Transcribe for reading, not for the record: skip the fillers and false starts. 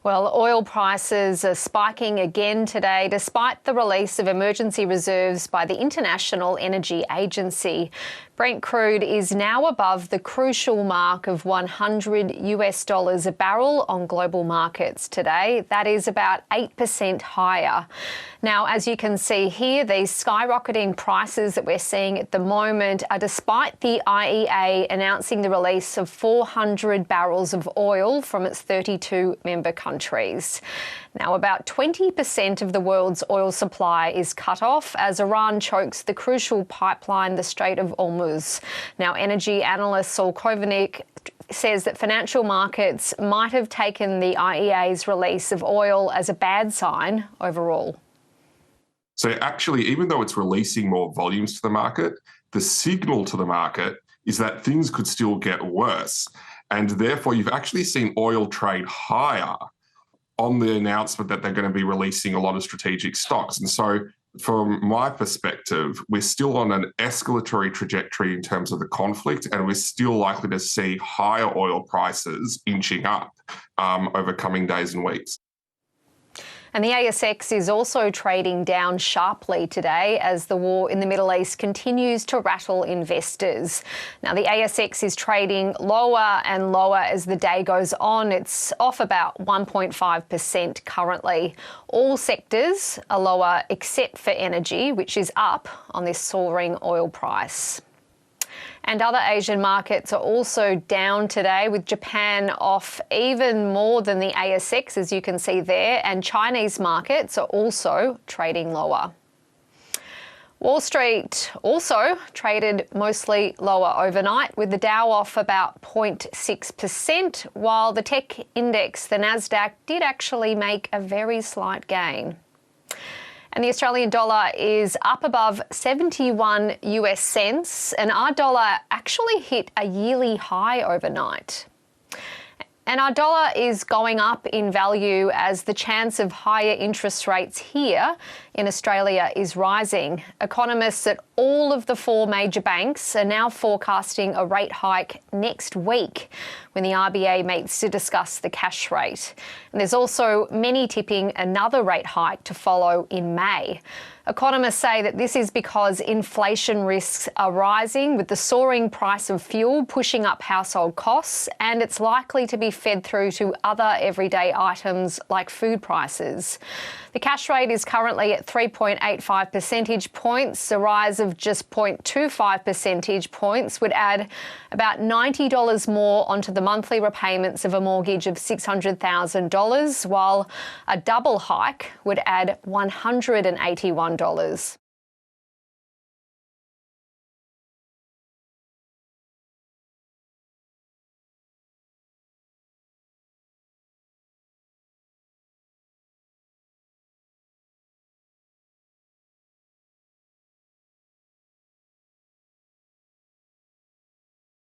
Well, oil prices are spiking again today despite the release of emergency reserves by the International Energy Agency. Brent crude is now above the crucial mark of $100 a barrel on global markets today. That is about 8% higher. Now, as you can see here, these skyrocketing prices that we're seeing at the moment are despite the IEA announcing the release of 400 barrels of oil from its 32 member countries. Now, about 20% of the world's oil supply is cut off as Iran chokes the crucial pipeline, the Strait of Hormuz. Now, energy analyst Saul Kovanik says that financial markets might have taken the IEA's release of oil as a bad sign overall. So actually, even though it's releasing more volumes to the market, the signal to the market is that things could still get worse. And therefore, you've actually seen oil trade higher on the announcement that they're going to be releasing a lot of strategic stocks. And so from my perspective, we're still on an escalatory trajectory in terms of the conflict, and we're still likely to see higher oil prices inching up over coming days and weeks. And the ASX is also trading down sharply today as the war in the Middle East continues to rattle investors. Now, the ASX is trading lower and lower as the day goes on. It's off about 1.5% currently. All sectors are lower except for energy, which is up on this soaring oil price. And other Asian markets are also down today, with Japan off even more than the ASX, as you can see there, and Chinese markets are also trading lower. Wall Street also traded mostly lower overnight, with the Dow off about 0.6%, while the tech index, the Nasdaq, did actually make a very slight gain. And the Australian dollar is up above 71 US cents, and our dollar actually hit a yearly high overnight. And our dollar is going up in value as the chance of higher interest rates here in Australia is rising. Economists at all of the four major banks are now forecasting a rate hike next week when the RBA meets to discuss the cash rate. And there's also many tipping another rate hike to follow in May. Economists say that this is because inflation risks are rising, with the soaring price of fuel pushing up household costs, and it's likely to be fed through to other everyday items like food prices. The cash rate is currently at 3.85 percentage points. A rise of just 0.25 percentage points would add about $90 more onto the monthly repayments of a mortgage of $600,000, while a double hike would add $181.